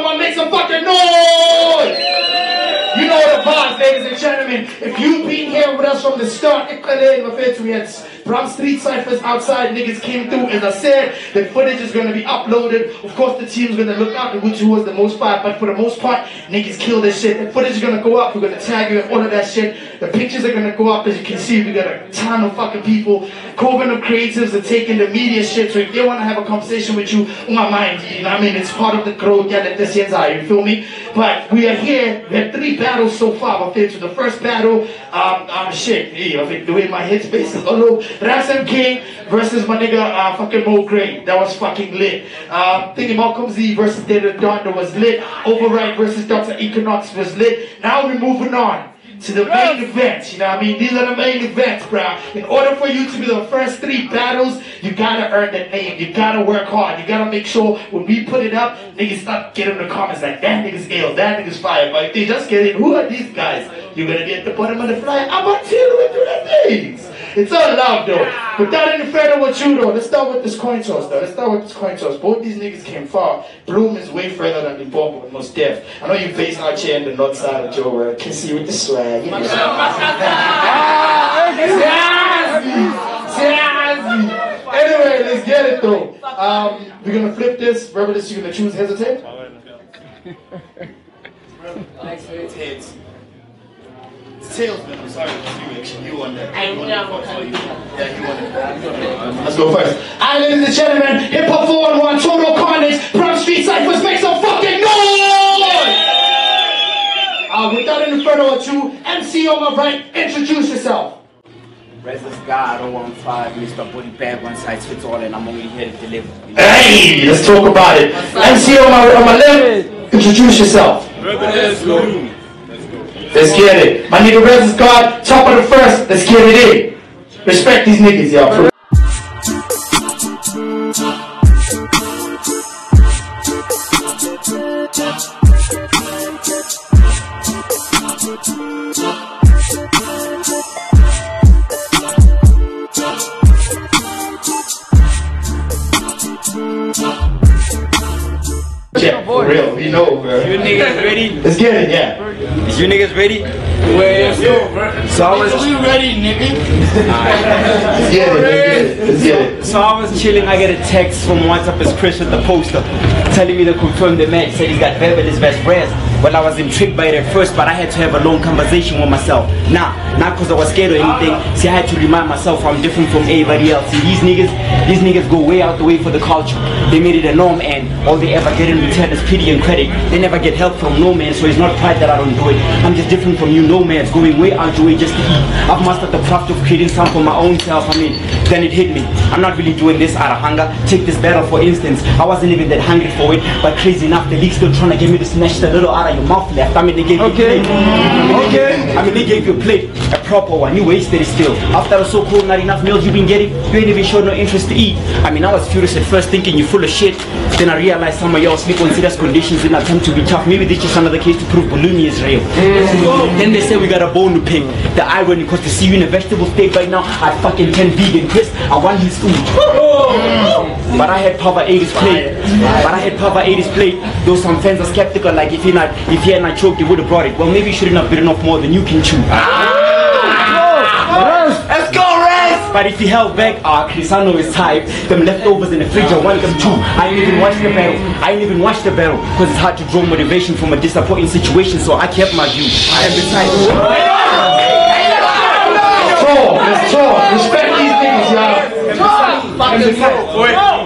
411, make some fucking noise! You know the vibes, ladies and gentlemen. If you've been here with us from the start, we had Bram Street Cyphers outside, niggas came through. As I said, the footage is going to be uploaded. Of course, the team's going to look out at which was the most fired, but for the most part, niggas kill this shit. The footage is going to go up, we're going to tag you and all of that shit. The pictures are going to go up, as you can see, we got a ton of fucking people. Coven of creatives are taking the media shit, so if they want to have a conversation with you, my mind, you know what I mean? It's part of the growth, yeah, that this is, you feel me? But we are here, we had 3 battles so far. I think to the first battle, shit, I think the way my headspace is a little, Ransom King versus my nigga fucking Mo Gray. That was fucking lit. Thinking Malcolm Z versus David Thando was lit. Override versus Dr. Econox was lit. Now we're moving on to the main event, you know what I mean? These are the main events, bro. In order for you to be the first 3 battles, you gotta earn that name. You gotta work hard. You gotta make sure when we put it up, niggas stop getting in the comments like, that nigga's ill, that nigga's fire. But if they just get it, who are these guys? You're gonna get the bottom of the flyer. I'm gonna tell you do the things. It's all love, though. Without any further ado, though, let's start with this coin toss, though. Let's start with this coin toss. Both these niggas came far. Bloom is way further than the bomb, but most deaf. I know you face out here in the north side of Joe, Kissy with the swag. You know. Anyway, let's get it, though. We're gonna flip this. Verbalist, you're gonna choose hesitate? Heads. Tails, man. I'm sorry, you won that. Yeah, you won that. Let's go first. Alright, ladies and gentlemen, hip hop 411, total carnage, Bram Street Cyphers, make some fucking noise! Without any further ado, MC on my right, introduce yourself. RezIsGod 015, Mr. Booty Bag, one size fits all, and I'm only here to deliver. Hey, let's talk about it. MC on my left, introduce yourself. RezIsGod. Let's get it. My nigga RezIsGod, top of the first. Let's get it in. Respect these niggas, y'all. Yeah, for real, we know, bro. You niggas ready? Let's get it, yeah. Is you niggas ready? Let's go, bro. So I was ready, nigga. Let's get it, let's get it. So I was chilling, I get a text from WhatsApp as Kriss with the poster telling me to confirm the match, said he's got Verbalist best friends. Well, I was intrigued by it at first, but I had to have a long conversation with myself. Nah, not because I was scared or anything. See, I had to remind myself I'm different from everybody else. See, these niggas go way out the way for the culture. They made it a norm, and all they ever get in return is pity and credit. They never get help from no man, so it's not pride that I don't do it. I'm just different from you, no man's going way out your way just to eat. I've mastered the craft of creating some for my own self. I mean, then it hit me. I'm not really doing this out of hunger. Take this battle for instance. I wasn't even that hungry for it, but crazy enough, the league's still trying to get me to snatch the little out of your mouth left. I mean, they gave you a plate. I mean, they gave you a plate, a proper one. You wasted it still. After a so-called not enough meals you've been getting, you ain't even showed no interest to eat. I mean, I was furious at first, thinking you're full of shit. Then I realized some of y'all sleep on serious conditions in an attempt to be tough. Maybe this is another case to prove bulimia is real. Then they say we got a bone to pick. The irony, because to see you in a vegetable state right now, I fucking turn vegan. Kriss, I want his food. But I had Papa 80's plate. Though some fans are skeptical, like if he had not choked, he would have brought it. Well, maybe you shouldn't have bitten off more than you can chew. Let's go, Rez! But if he held back, Kriss, I know his type. Them leftovers in the fridge, I want them too. I ain't even watched the battle. Because it's hard to draw motivation from a disappointing situation, so I kept my view. And besides, let's talk. Respect these niggas, y'all.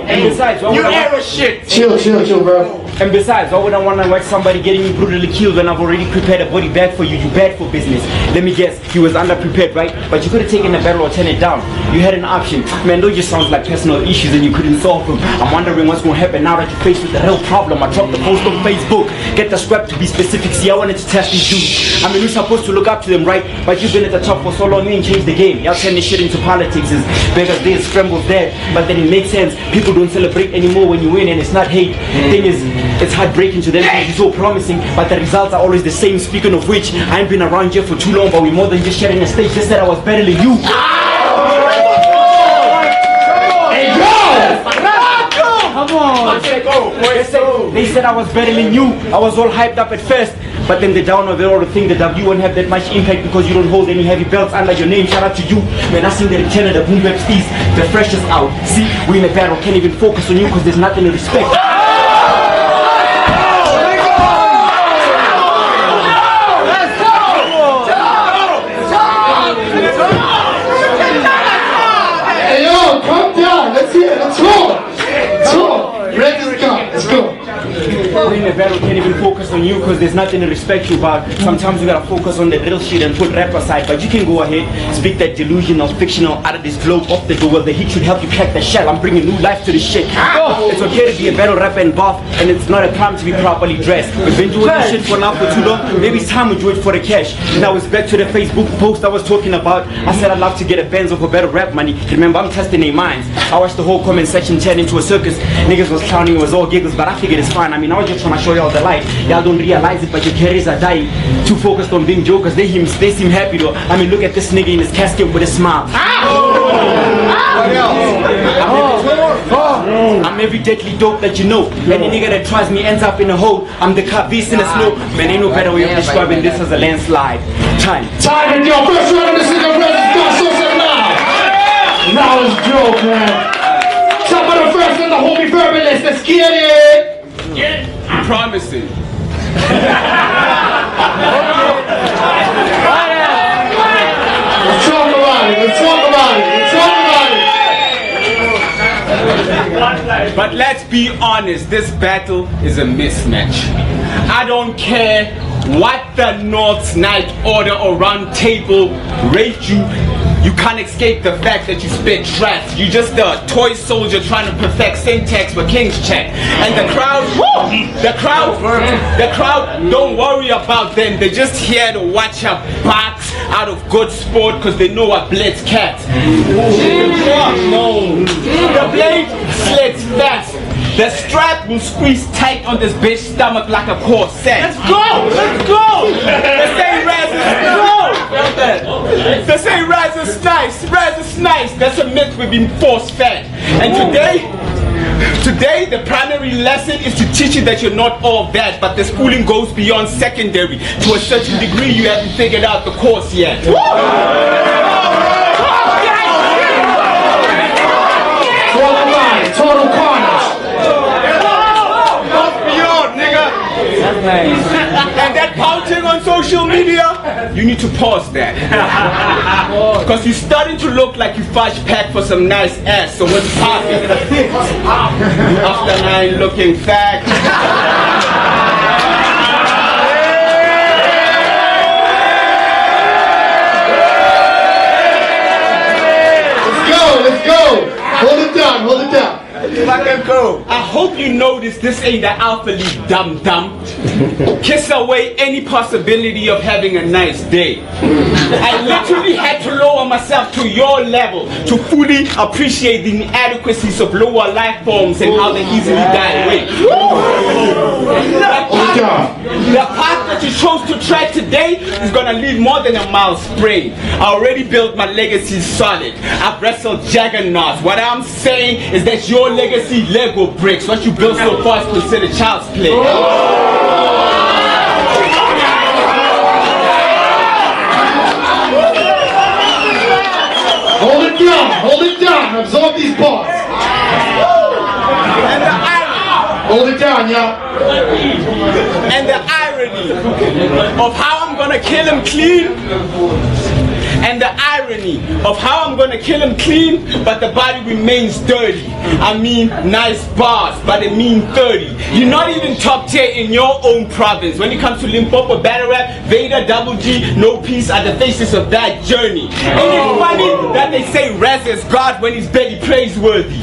And besides, You ever shit. Chill, bro. And besides, why would I want to watch somebody getting me brutally killed when I've already prepared a body bag for you? You bad for business. Let me guess, you was underprepared, right? But you could have taken the battle or turned it down. You had an option. Man, those just sounds like personal issues and you couldn't solve them. I'm wondering what's going to happen now that you're faced with the real problem. I dropped the post on Facebook. Get the scrap to be specific. See, I wanted to test these dudes. I mean, we're supposed to look up to them, right? But you've been at the top for so long, you ain't changed the game. Y'all turn this shit into politics. It's beggars there, scrambles there. But then it makes sense. People don't celebrate anymore when you win, and it's not hate. Thing is, it's heartbreaking to them because it's so promising, but the results are always the same. Speaking of which, I ain't been around here for too long, but we're more than just sharing a stage. Just that I was battling you. Hey, bro! Come on! They said I was better than you. I was all hyped up at first. But then the down of it all to think that W won't have that much impact because you don't hold any heavy belts under your name. Shout out to you. Man, I seen the return of the boom bap steez. The freshest out. See, we in a battle. Can't even focus on you because there's nothing to respect. Hey yo, calm down. Let's hear it. Let's go. RezIsGod. Let's go. We're in a battle, can't even focus on you because there's nothing to respect you about. Sometimes you gotta focus on the real shit and put rap aside. But you can go ahead, speak that delusional, fictional, out of this globe, off the door. The heat should help you crack the shell. I'm bringing new life to this shit. It's okay to be a battle rapper and buff, and it's not a crime to be properly dressed. We've been doing this shit for now for too long. Maybe it's time we do it for the cash. Now it's back to the Facebook post I was talking about. I said I'd love to get a Benz for battle rap money. Remember, I'm testing their minds. I watched the whole comment section turn into a circus. Niggas was clowning, it was all giggles, but I figured it's fine. I mean, I was just trying to show y'all the light. Y'all don't realize it, but your carriers are dying. Too focused on being jokers. They seem happy though. I mean, look at this nigga in his casket with a smile. I'm every deadly dope that you know. Any nigga that tries me ends up in a hole. I'm the car beast in the snow. Man, ain't no better way of describing this as a landslide. Time and yo, first round of this is the RezIsGod so now. Now it's joke, man. Top of the first and the homie Verbalist. Let's get it. Promising. Let's talk about it. Let's talk about it. Let's talk about it. But let's be honest, this battle is a mismatch. I don't care what the North's night order or round table rate you. You can't escape the fact that you spit trash. You just a toy soldier trying to perfect syntax for King's check. And the crowd, don't worry about them. They're just here to watch a box out of good sport because they know I blitz cats. No. The blade slits fast. The strap will squeeze tight on this bitch's stomach like a corset. Let's go! Let's go! They say Raz is nice. Raz is nice. That's a myth we've been force-fed. And today the primary lesson is to teach you that you're not all that, but the schooling goes beyond secondary. To a certain degree, you haven't figured out the course yet. Total Carnage. And that pouting on social media, you need to pause that. Because you're starting to look like you fudge packed for some nice ass. So what's popping? After 9 looking fat. Let's go. Hold it down. I hope you notice this ain't the Alpha League dum-dum. Kiss away any possibility of having a nice day. I literally had to lower myself to your level to fully appreciate the inadequacies of lower life forms and how they easily die away. The path that you chose to tread today is gonna leave more than a mile sprain. I already built my legacy solid. I've wrestled juggernauts. What I'm saying is that your legacy Lego bricks. What you built so far is considered child's play. Hold it down. Absorb these bars. And the irony. Hold it down, y'all. And the irony of how I'm gonna kill him clean. And the irony of how I'm gonna kill him clean, but the body remains dirty. I mean, nice bars, but it mean 30. You're not even top tier in your own province. When it comes to Limpopo battle rap, Vader, Double G, No Peace are the faces of that journey. And it's funny that they say RezIsGod when he's barely praiseworthy.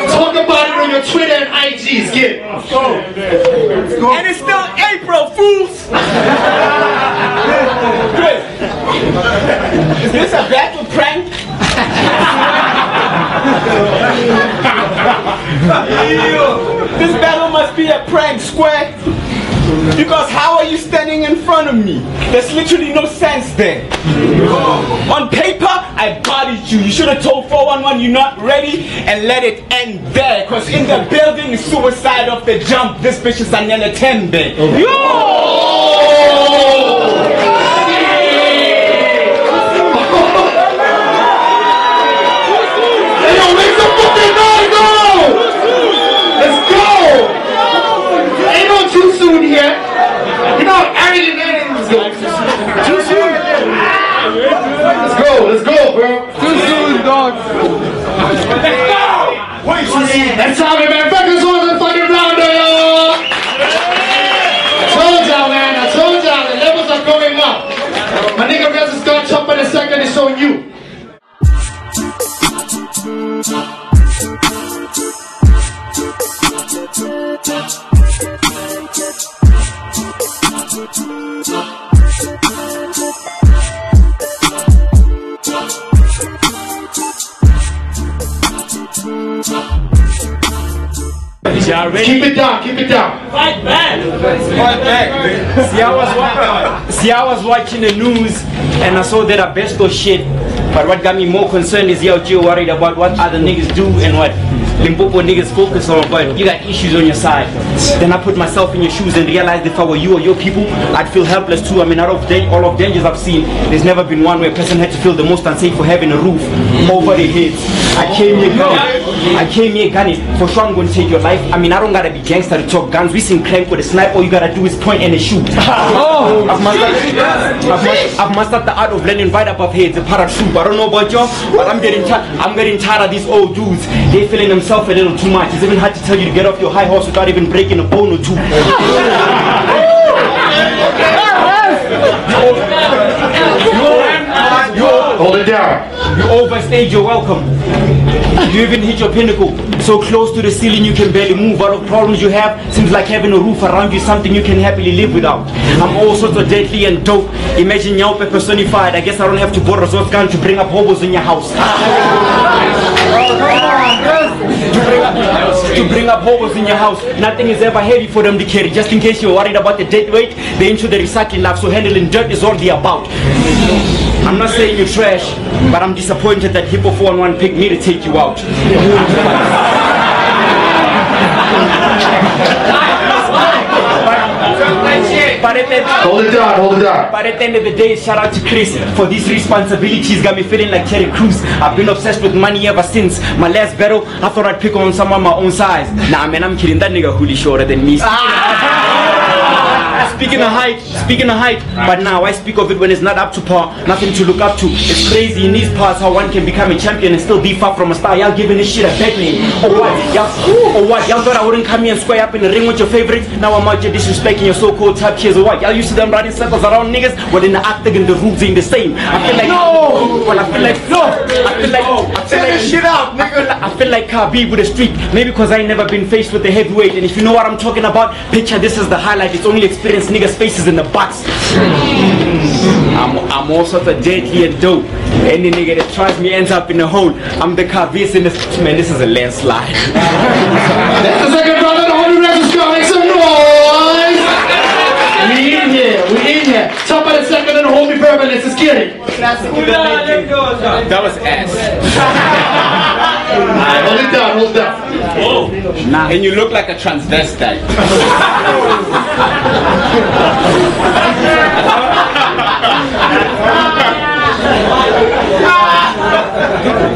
Talk about it on your Twitter and IGs. Get it. Let's go. And it's still April, fools. Kriss, is this a battle prank? This battle must be a prank, square. Because how are you standing in front of me? There's literally no sense there. On paper, I bodied you. You should have told 411 you're not ready and let it end there. Because in the building is suicide off the jump. This bitch is an Tembe. Let's go, bro. Too soon, dog. That's how we man. Focus on the fucking rounder, y'all. I told y'all, man. I told y'all the levels are going up. My nigga RezIsGod chop in a second is on you. Keep it down, keep it down. Fight back! Fight back! See, I was watching the news and I saw that asbestos shit. But what got me more concerned is you're worried about what other niggas do and what Limpopo niggas focus on, but you got issues on your side. Then I put myself in your shoes and realized if I were you or your people, I'd feel helpless too. I mean, out of all of dangers I've seen, there's never been one where a person had to feel the most unsafe for having a roof over their heads. I came here gunning. For sure I'm going to take your life. I mean, I don't gotta be gangster to talk guns. We sing crank with a snipe. All you gotta do is point and a shoot. I've mastered the art of learning right above heads, a paratroop. I don't know about y'all, but I'm getting tired of these old dudes. They feeling themselves a little too much. It's even hard to tell you to get off your high horse without even breaking a bone or two. Hold it down. You overstayed your welcome. You even hit your pinnacle. So close to the ceiling you can barely move. Out of problems you have, seems like having a roof around you, something you can happily live without. I'm all sorts of deadly and dope. Imagine Nyaupe personified. I guess I don't have to borrow Zot's gun to bring up hobos in your house. To bring up hobos in your house. Nothing is ever heavy for them to carry. Just in case you're worried about the dead weight, they're into the recycling lab, so handling dirt is all they're about. I'm not saying you're trash, but I'm disappointed that Hippo 411 picked me to take you out. Hold it down, hold it down. But at the end of the day, shout out to Kriss for these responsibilities. Got me feeling like Terry Crews. I've been obsessed with money ever since my last battle. I thought I'd pick on someone my own size. Nah, man, I'm kidding. That nigga Huli shorter than me. Speaking of height, but now I speak of it when it's not up to par, nothing to look up to. It's crazy in these parts how one can become a champion and still be far from a star. Y'all giving this shit a bad name. Or what? Y'all thought I wouldn't come here and square up in the ring with your favorites? Now I'm out here disrespecting your so-called top tiers or what? Y'all used to them riding circles around niggas? Well, in the octagon the rules ain't the same. I feel like I feel like Khabib with a streak. Maybe because I ain't never been faced with a heavyweight. And if you know what I'm talking about, picture this as the highlight. It's only experienced niggas' faces in the box. I'm also the deadly and dope. Any nigga that tries me ends up in a hole. I'm the Khabib in this. Man, this is a landslide. That's the second brother, the Holy RezIsGod. Make some noise. We in here. Top of the second and the Holy Verbalist. Let's get it. That was ass. Hold it down, hold it down. Oh. Nah. And you look like a transvestite.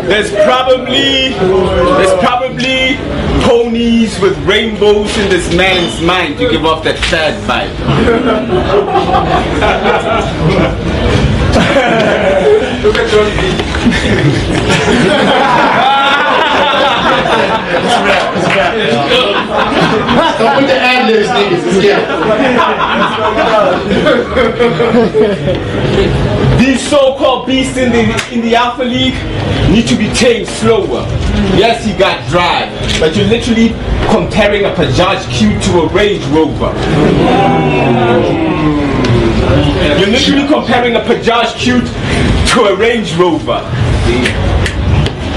There's probably ponies with rainbows in this man's mind to give off that sad vibe. Look at John. Don't put the ad-libs, niggas. These so-called beasts in the Alpha League need to be tamed slower. Yes, he got drive, but you're literally comparing a Bajaj Q to a Range Rover. You're literally comparing a Bajaj Q to a Range Rover.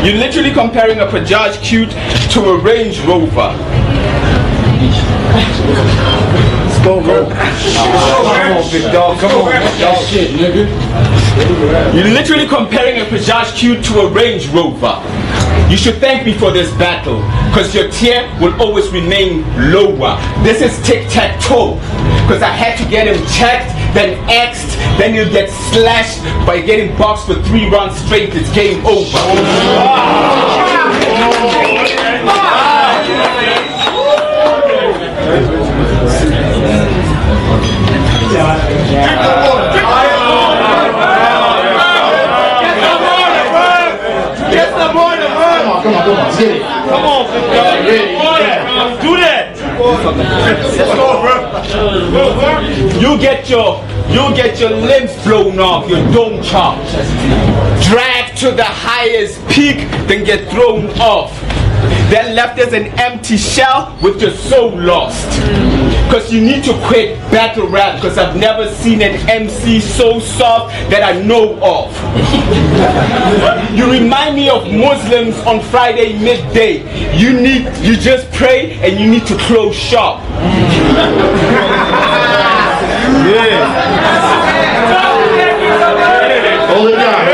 You're literally comparing a Bajaj Q to a Range Rover. Let's go, bro. Come on, big dog. Come on, big dog. Shit, nigga. You're literally comparing a Bajaj Q to a Range Rover. You should thank me for this battle, because your tier will always remain lower. This is tic-tac-toe, because I had to get him checked, then X'd, then you'll get slashed by getting boxed for 3 rounds straight. It's game over. Come on, let's get it. Come on, do that. Let's go, bro. You'll get your limbs blown off, your dome chopped, dragged to the highest peak, then get thrown off. Then left as an empty shell with your soul lost. Because you need to quit battle rap, because I've never seen an MC so soft that I know of. You remind me of Muslims on Friday midday. You just pray and you need to close shop. Yeah. Hold it down,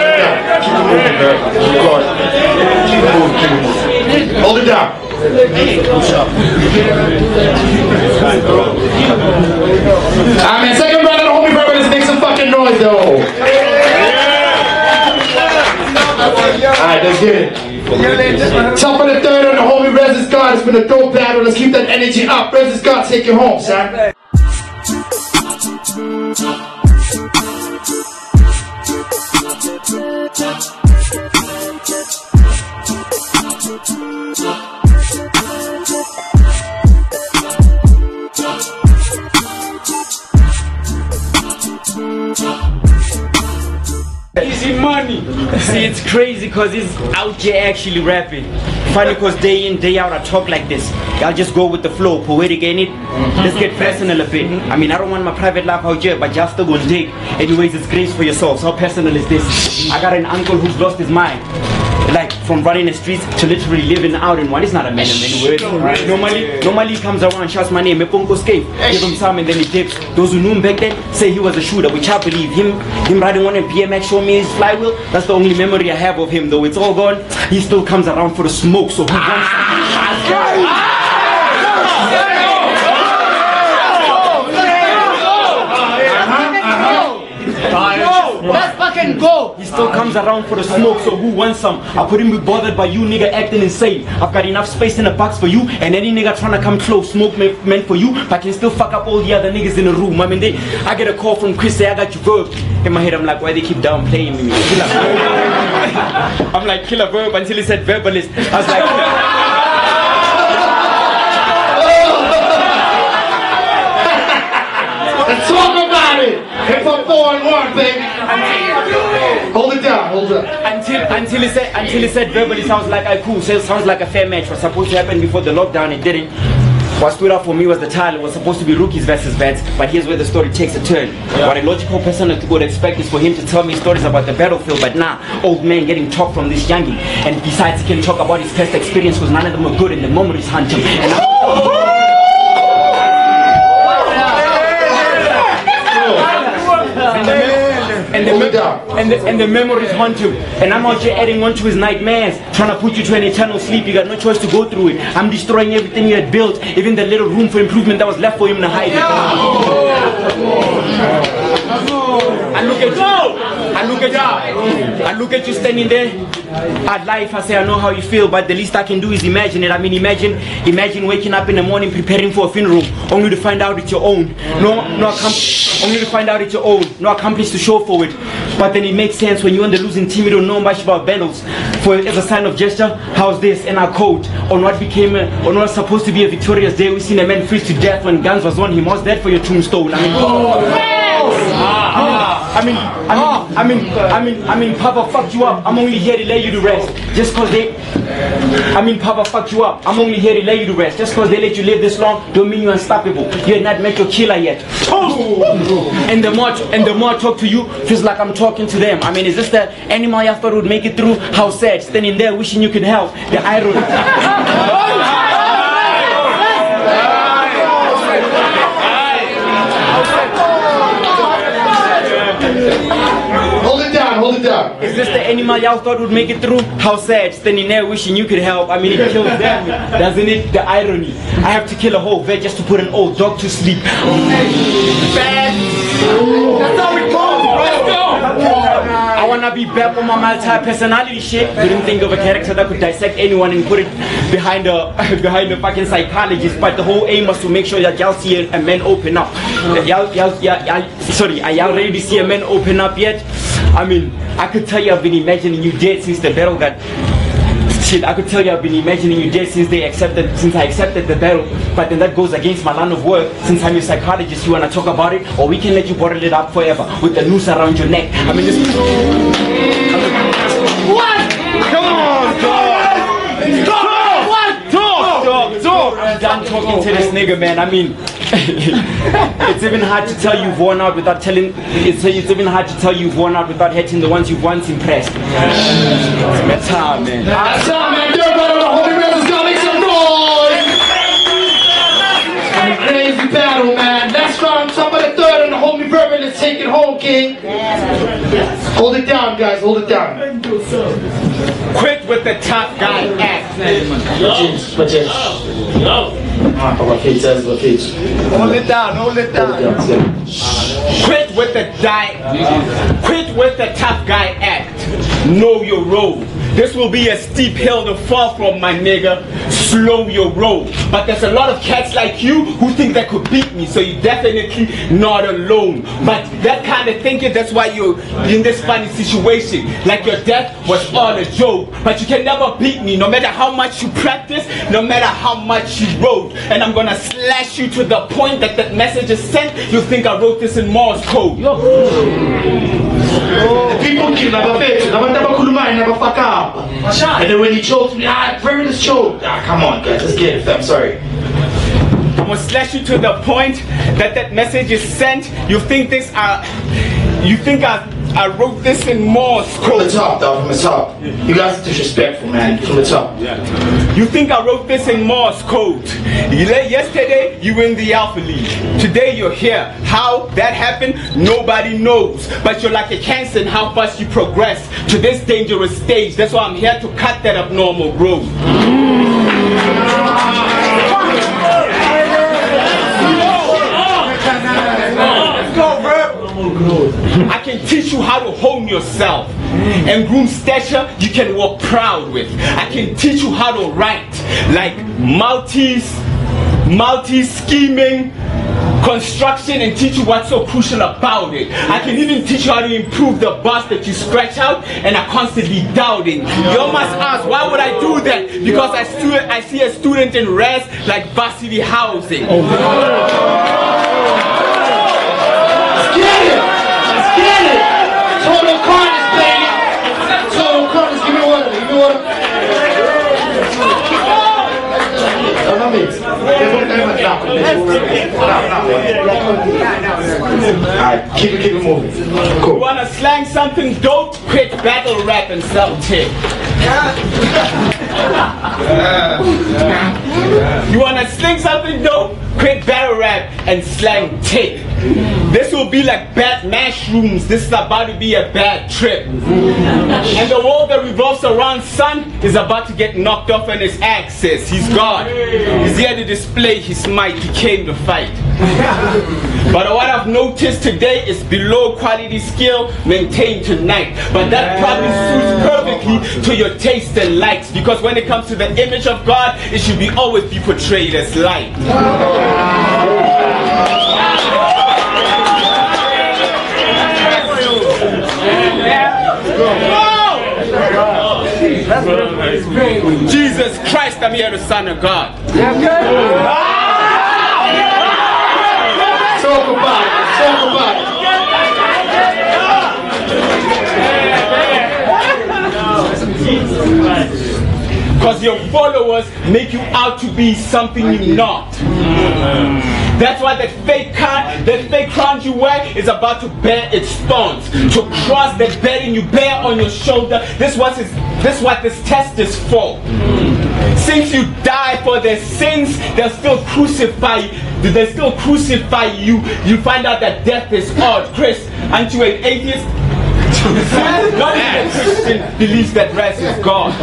Keep it moving, bro. Keep moving. Hold it down. Man, second round of the homie Verbalist, make some fucking noise though. Alright, let's get it. Top of the third on the homie RezIsGod. It's been a dope battle. Let's keep that energy up. RezIsGod, take you home, son. Easy money. See, it's crazy because he's out here actually rapping. Funny because day in, day out I talk like this. I'll just go with the flow, poetic ain't it? Let's get personal a bit. I mean, I don't want my private life out here, but just to go and dig. Anyways, it's grace for yourselves. How personal is this? I got an uncle who's lost his mind. Like from running the streets to literally living out in one. It's not a man of many words. Normally he comes around, shouts my name, Mepongo escape, give him some and then he dips. Those who knew him back then say he was a shooter, which I believe. Him riding on a BMX, show me his flywheel. That's the only memory I have of him, though it's all gone. He still comes around for the smoke, so who wants let's fucking go! He still comes around for the smoke, so who wants some? I couldn't be bothered by you nigga acting insane. I've got enough space in the box for you, and any nigga trying to come close, smoke meant for you, but I can still fuck up all the other niggas in the room. I mean, I get a call from Kriss, say I got you verb. In my head I'm like, why they keep downplaying me? I'm like, killer verb until he said verbalist. I was like... Let's talk about it! Hip hop 4 and 1, baby! Hold it down, hold it down. Until he said verbally, sounds like I cool. Sounds like a fair match. Was supposed to happen before the lockdown, it didn't. What stood out for me was the title. It was supposed to be rookies versus vets, but here's where the story takes a turn. What a logical person would expect is for him to tell me stories about the battlefield, but nah, old man getting talk from this youngin. And besides, he can talk about his past experience because none of them were good and the memories hunt him. And the memories haunt him. And I'm out here adding on to his nightmares, trying to put you to an eternal sleep. You got no choice to go through it. I'm destroying everything you had built, even the little room for improvement that was left for him to hide it. I look at you standing there. At life, I say I know how you feel, but the least I can do is imagine it. I mean, imagine waking up in the morning preparing for a funeral, only to find out it's your own. Only to find out it's your own. No accomplice to show for it. But then it makes sense when you're on the losing team, you don't know much about battles. For as a sign of gesture, how's this? And our code on what was supposed to be a victorious day. We seen a man freeze to death when guns was on him. What's that for your tombstone? I mean, Papa fucked you up. I'm only here to lay you to rest. Just cause Papa fucked you up. I'm only here to lay you to rest. Just cause they let you live this long, don't mean you're unstoppable. You had not met your killer yet. And the more I talk to you, feels like I'm talking to them. I mean, is this the animal I thought would make it through? How sad, standing there wishing you could help. The irony. this the animal y'all thought would make it through? How sad, standing there wishing you could help. I mean, it kills them, doesn't it? The irony. I have to kill a whole vet just to put an old dog to sleep. Bad. That's how it goes, bro. Let's go. I wanna be back on my multi-personality shit. Didn't think of a character that could dissect anyone and put it behind a fucking psychologist. But the whole aim was to make sure that y'all see a man open up. Sorry, are y'all ready to see a man open up yet? I mean, I could tell you I've been imagining you dead since the battle got. Shit, I could tell you I've been imagining you dead since I accepted the battle. But then that goes against my line of work. Since I'm a psychologist, you wanna talk about it, or we can let you bottle it up forever with the noose around your neck. I mean, what? Come on, dog. Talk. I'm done talking to this nigga, man. I mean, it's even hard to tell you've worn out without telling. It's even hard to tell you've worn out without hating the ones you've once impressed. That's time, man. That's time, man. Holy RezIsGod, make some noise. It's a crazy battle, man. Next round, top of the third, and the homie Verbalist take it home, king. Hold it down, guys. Hold it down. Quit with the tough guy act. Hold it down. Quit with the tough guy act. Know your role. This will be a steep hill to fall from, my nigga. Slow your roll. But there's a lot of cats like you who think they could beat me, so you're definitely not alone. But that kind of thinking, that's why you're in this funny situation. Like your death was all a joke. But you can never beat me, no matter how much you practice, no matter how much you wrote. And I'm gonna slash you to the point that that message is sent. You think I wrote this in Morse code. The people kill never fit, never fuck up. And then when he chokes me, Verbalist choked. Come on, guys, let's get it, fam. Sorry. I'm gonna slash you to the point that that message is sent. You think I wrote this in Morse code. From the top, dog, from the top. You guys are disrespectful, man. From the top. You think I wrote this in Morse code. Yesterday, you were in the Alpha League. Today, you're here. How that happened, nobody knows. But you're like a cancer in how fast you progress to this dangerous stage. That's why I'm here to cut that abnormal growth. I can teach you how to hone yourself and groom stature you can walk proud with. I can teach you how to write like multi-scheming construction and teach you what's so crucial about it. I can even teach you how to improve the bars that you scratch out and are constantly doubting. You must ask, why would I do that? Because I see a student in Rez like varsity housing. Total Carnage, baby! Total Carnage, give me water, Alright, keep it moving. Cool. You wanna slang something dope? Quit battle rap and sell tape. You wanna sling something dope? Quit battle rap and slang tape. This will be like bad mushrooms. This is about to be a bad trip. And the world that revolves around sun is about to get knocked off on his axis. He's God. He's here to display his might. He came to fight. But what I've noticed today is below quality skill maintained tonight. But that probably suits perfectly to your taste and likes. Because when it comes to the image of God, it should be always be portrayed as light. Jesus Christ, I'm here, the Son of God. Talk about it. Talk about it. Because your followers make you out to be something you're not. That's why that fake crown you wear is about to bear its thorns. To cross that burden you bear on your shoulder, this what this test is for. Since you die for their sins, they'll still crucify you. You find out that death is odd. Kriss, aren't you an atheist? Not even a Christian believes that Rez is God.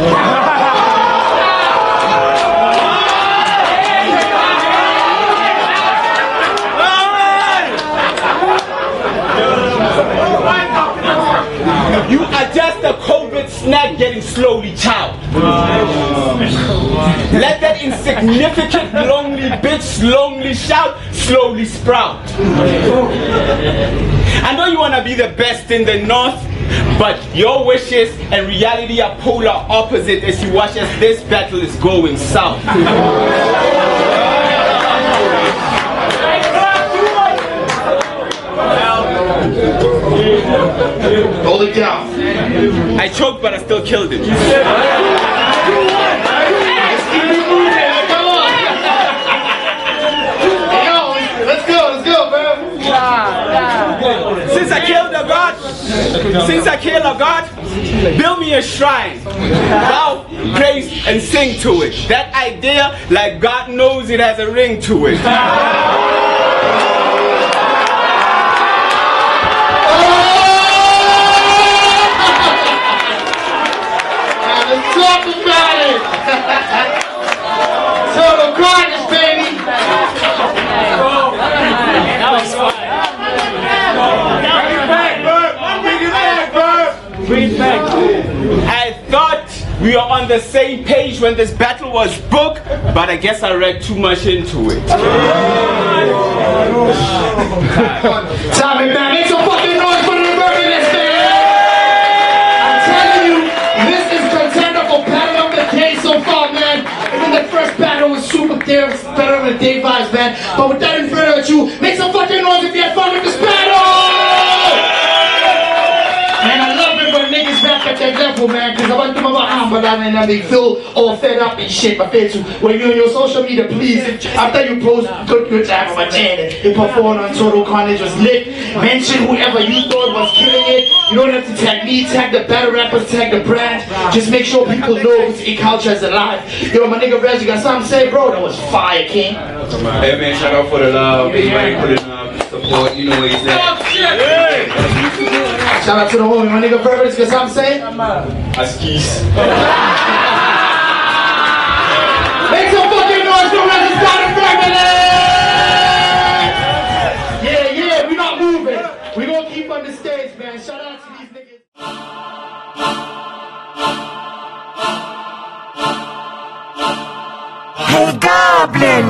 You are just a COVID snack getting slowly chowed. Let that insignificant, lonely bitch slowly shout, slowly sprout. I know you want to be the best in the north, but your wishes and reality are polar opposite as you watch as this battle is going south. Hold it down. I choked, but I still killed him. Let's keep it moving. Come on. Hey, yo, let's go, bro. Since I killed a god, build me a shrine. Bow, praise, and sing to it. That idea, like God knows it has a ring to it. Let's talk about it. Total Carnage, baby. That was fun. Bring it back, I thought we were on the same page when this battle was booked, but I guess I read too much into it. Tommy, man, make some fucking noise for the Verbalist, man. I'm telling you, this is contender for battle of the day so far, man. Even the first battle was super there, better than the day vibes, man. But without any further ado, make some fucking noise if you had fun with this battle! Man, I love it when niggas back at that level, man, because I want to about humble and they feel all fed up and shit. But when you're on your social media, please, after you post good time on my channel, it performed on Total Carnage was lit. Mention whoever you thought was killing it. You don't have to tag me, tag the battle rappers, tag the brand. Just make sure people know this culture is alive. Yo, my nigga Rez, you got something to say, bro? That was fire, king. Hey man, shout out for the love. Everybody put in support. You know where he's at. Shout out to the homie, my nigga Verbalist, you got something to say? Askis. Make some fucking noise for RezIsGod and Verbalist! Yeah, we not moving. We gonna keep on the stage, man. Shout out to these niggas. Hey Goblin!